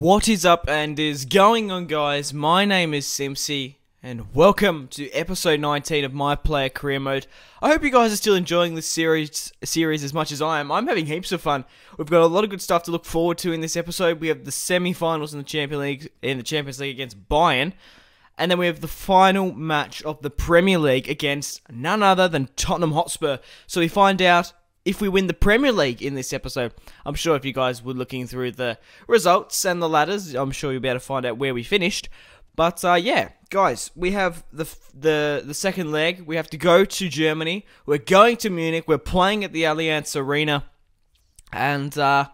What is up and is going on, guys? My name is Simpzy and welcome to episode 19 of My Player Career Mode. I hope you guys are still enjoying this series as much as I am. I'm having heaps of fun. We've got a lot of good stuff to look forward to in this episode. We have the semi-finals in the Champions League against Bayern, and then we have the final match of the Premier League against none other than Tottenham Hotspur. So we find out if we win the Premier League in this episode. I'm sure if you guys were looking through the results and the ladders, I'm sure you'll be able to find out where we finished. But yeah, guys, we have the second leg. We have to go to Germany. We're going to Munich. We're playing at the Allianz Arena. And what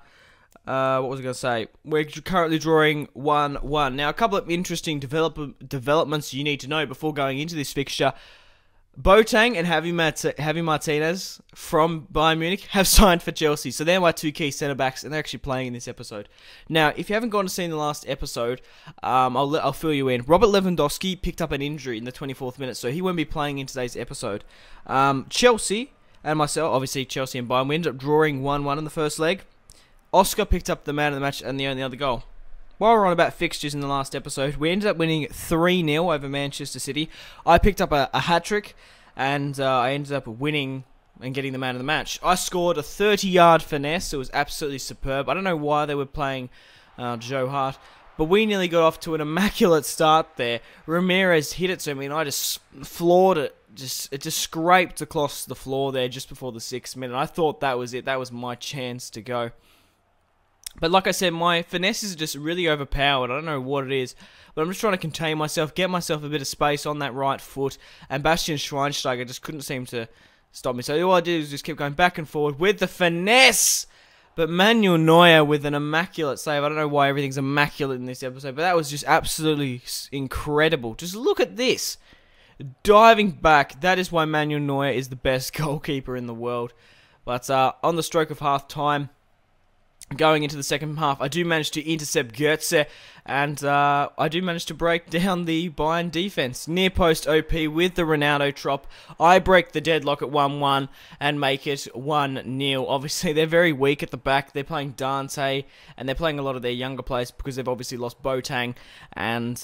was I going to say? We're currently drawing 1-1. Now, a couple of interesting developments you need to know before going into this fixture. Boateng and Javi Martinez from Bayern Munich have signed for Chelsea. So they're my two key centre-backs, and they're actually playing in this episode. Now, if you haven't gone to see the last episode, I'll fill you in. Robert Lewandowski picked up an injury in the 24th minute, so he won't be playing in today's episode. Chelsea and myself, obviously Chelsea and Bayern, we ended up drawing 1-1 in the first leg. Oscar picked up the man of the match and the only other goal. While we're on about fixtures in the last episode, we ended up winning 3-0 over Manchester City. I picked up a hat-trick, and I ended up winning and getting the man of the match. I scored a 30-yard finesse. It was absolutely superb. I don't know why they were playing Joe Hart, but we nearly got off to an immaculate start there. Ramirez hit it to me, and I just floored it. It just scraped across the floor there just before the 6th minute. I thought that was it. That was my chance to go. But like I said, my finesse is just really overpowered. I don't know what it is, but I'm just trying to contain myself, get myself a bit of space on that right foot, and Bastian Schweinsteiger just couldn't seem to stop me. So all I did was just keep going back and forward with the finesse. But Manuel Neuer with an immaculate save. I don't know why everything's immaculate in this episode, but that was just absolutely incredible. Just look at this. Diving back, that is why Manuel Neuer is the best goalkeeper in the world. But on the stroke of half-time, going into the second half, I do manage to intercept Goetze, and I do manage to break down the Bayern defense. Near post OP with the Ronaldo trop. I break the deadlock at 1-1 and make it 1-0. Obviously, they're very weak at the back. They're playing Dante, and they're playing a lot of their younger players because they've obviously lost Boateng and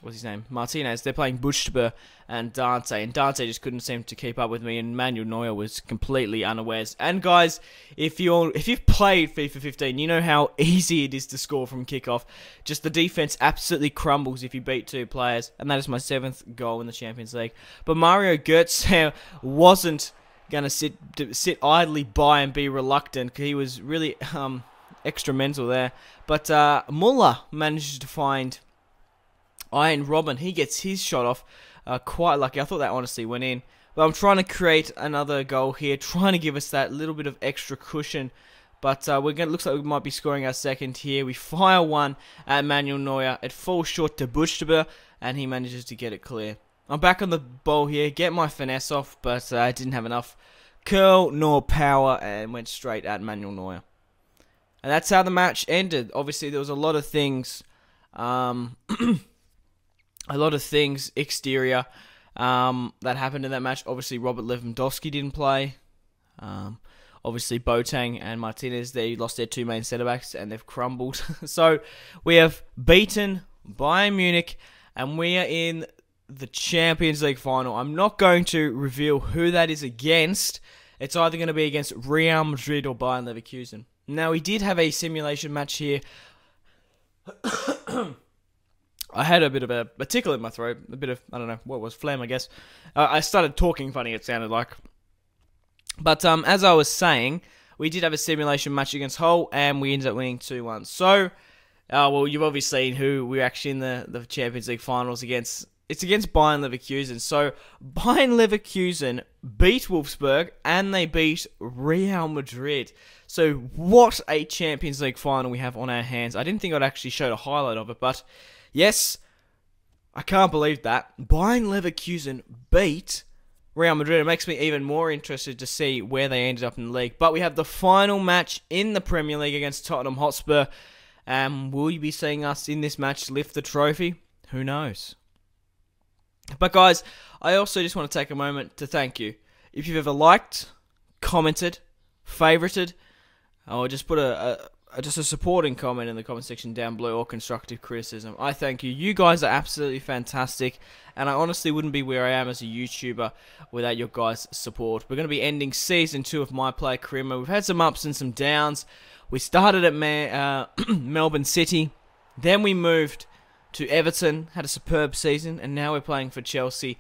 what's his name? Martinez. They're playing Bushba and Dante just couldn't seem to keep up with me, and Manuel Neuer was completely unawares. And guys, if you've played FIFA 15, you know how easy it is to score from kickoff. Just the defense absolutely crumbles if you beat two players, and that is my 7th goal in the Champions League. But Mario Götze wasn't gonna sit idly by and be reluctant. He was really extra mental there. But Muller manages to find Iron Robin. He gets his shot off quite lucky. I thought that honestly went in. But I'm trying to create another goal here, trying to give us that little bit of extra cushion. But looks like we might be scoring our second here. We fire one at Manuel Neuer. It falls short to Bushba, and he manages to get it clear. I'm back on the ball here, get my finesse off, but I didn't have enough curl nor power and went straight at Manuel Neuer. And that's how the match ended. Obviously, there was a lot of things exterior that happened in that match. Obviously, Robert Lewandowski didn't play. Obviously, Boateng and Martinez, they lost their two main centre-backs and they've crumbled. So, we have beaten Bayern Munich and we are in the Champions League final. I'm not going to reveal who that is against. It's either going to be against Real Madrid or Bayern Leverkusen. Now, we did have a simulation match here. I had a bit of a tickle in my throat, a bit of, I don't know, what was, phlegm, I guess. I started talking funny, it sounded like. But as I was saying, we did have a simulation match against Hull, and we ended up winning 2-1. So, well, you've obviously seen who we're actually in the Champions League finals against. It's against Bayern Leverkusen. So, Bayern Leverkusen beat Wolfsburg, and they beat Real Madrid. So, what a Champions League final we have on our hands. I didn't think I'd actually show a highlight of it, but yes, I can't believe that. Bayern Leverkusen beat Real Madrid. It makes me even more interested to see where they ended up in the league. But we have the final match in the Premier League against Tottenham Hotspur. Will you be seeing us in this match lift the trophy? Who knows? But guys, I also just want to take a moment to thank you. If you've ever liked, commented, favorited, or just put a just a supporting comment in the comment section down below, or constructive criticism. I thank you. You guys are absolutely fantastic, and I honestly wouldn't be where I am as a YouTuber without your guys' support. We're going to be ending Season 2 of My Player Career Mode. We've had some ups and some downs. We started at Melbourne City, then we moved to Everton, had a superb season, and now we're playing for Chelsea,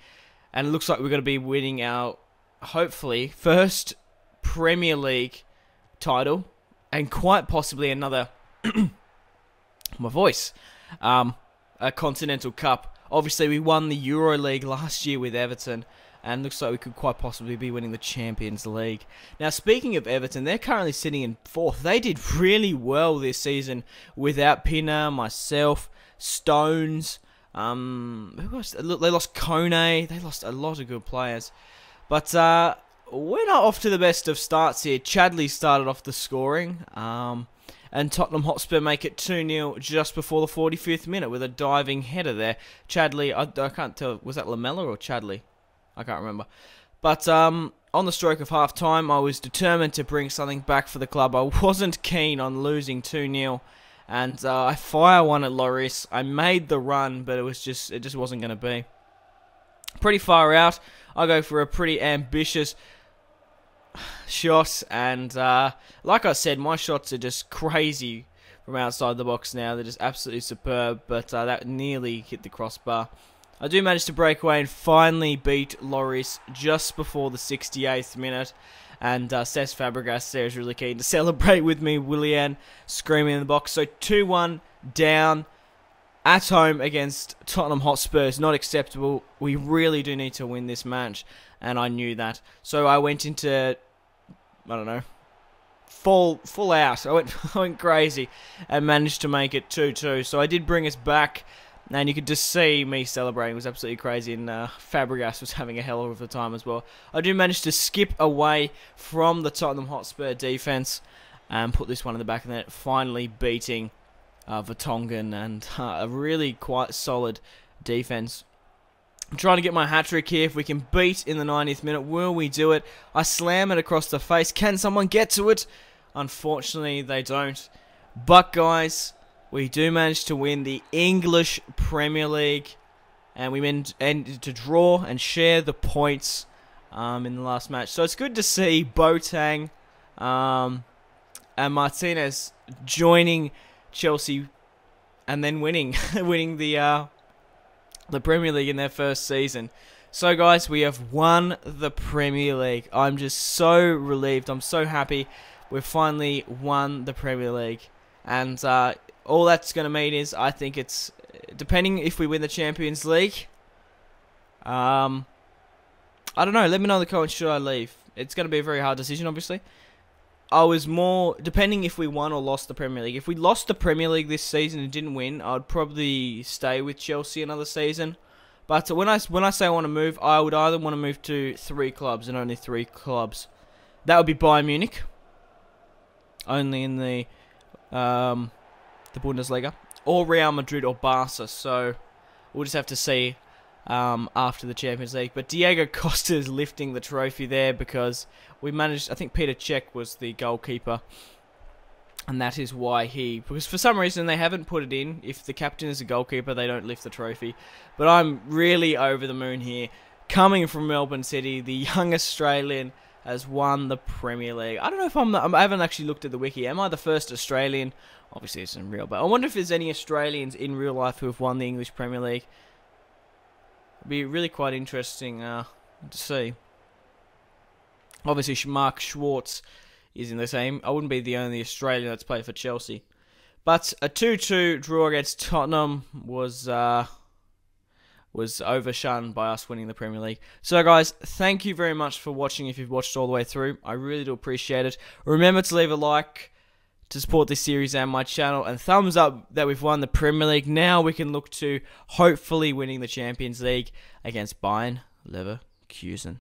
and it looks like we're going to be winning our, hopefully, first Premier League title, and quite possibly another, my voice, a Continental Cup. Obviously, we won the Euro League last year with Everton, and looks like we could quite possibly be winning the Champions League. Now, speaking of Everton, they're currently sitting in 4th. They did really well this season without Pinner, myself, Stones. Who else? They lost Kone. They lost a lot of good players. But we're not off to the best of starts here. Chadley started off the scoring, and Tottenham Hotspur make it 2-0 just before the 45th minute with a diving header there. Chadley, I can't tell, was that Lamella or Chadley? I can't remember. But on the stroke of half-time, I was determined to bring something back for the club. I wasn't keen on losing 2-0, and I fire one at Lloris. I made the run, but it just wasn't going to be. Pretty far out. I go for a pretty ambitious shot, and like I said, my shots are just crazy from outside the box now. They're just absolutely superb, but that nearly hit the crossbar. I do manage to break away and finally beat Lloris just before the 68th minute, and Cesc Fabregas there is really keen to celebrate with me. Willian screaming in the box. So 2-1 down at home against Tottenham Hotspur is not acceptable. We really do need to win this match, and I knew that. So I went into, I don't know, full out. I went crazy and managed to make it 2-2. So I did bring us back, and you could just see me celebrating. It was absolutely crazy, and Fabregas was having a hell of a time as well. I do manage to skip away from the Tottenham Hotspur defence and put this one in the back of the net, finally beating Vertonghen, and a really quite solid defense. I'm trying to get my hat-trick here. If we can beat in the 90th minute, will we do it? I slam it across the face. Can someone get to it? Unfortunately, they don't. But guys, we do manage to win the English Premier League, and we managed to draw and share the points in the last match. So it's good to see Boateng and Martinez joining Chelsea and then winning the Premier League in their first season. So guys, we have won the Premier League. I'm just so relieved. I'm so happy. We've finally won the Premier League, and all that's going to mean is, I think it's, depending if we win the Champions League, I don't know. Let me know in the comments, should I leave? It's going to be a very hard decision, obviously. I was more, depending if we won or lost the Premier League. If we lost the Premier League this season and didn't win, I'd probably stay with Chelsea another season. But when I say I want to move, I would either want to move to 3 clubs, and only 3 clubs. That would be Bayern Munich, only in the Bundesliga, or Real Madrid or Barca. So we'll just have to see after the Champions League. But Diego Costa is lifting the trophy there because we managed, I think Peter Cech was the goalkeeper, and that is why because for some reason they haven't put it in. If the captain is a goalkeeper, they don't lift the trophy. But I'm really over the moon here. Coming from Melbourne City, the young Australian has won the Premier League. I don't know if I haven't actually looked at the wiki. Am I the first Australian? Obviously it's in real, but I wonder if there's any Australians in real life who have won the English Premier League. It'd be really quite interesting to see. Obviously, Mark Schwartz is in the same. I wouldn't be the only Australian that's played for Chelsea. But a 2-2 draw against Tottenham was overshone by us winning the Premier League. So, guys, thank you very much for watching. If you've watched all the way through, I really do appreciate it. Remember to leave a like to support this series and my channel, and thumbs up that we've won the Premier League. Now we can look to hopefully winning the Champions League against Bayern Leverkusen.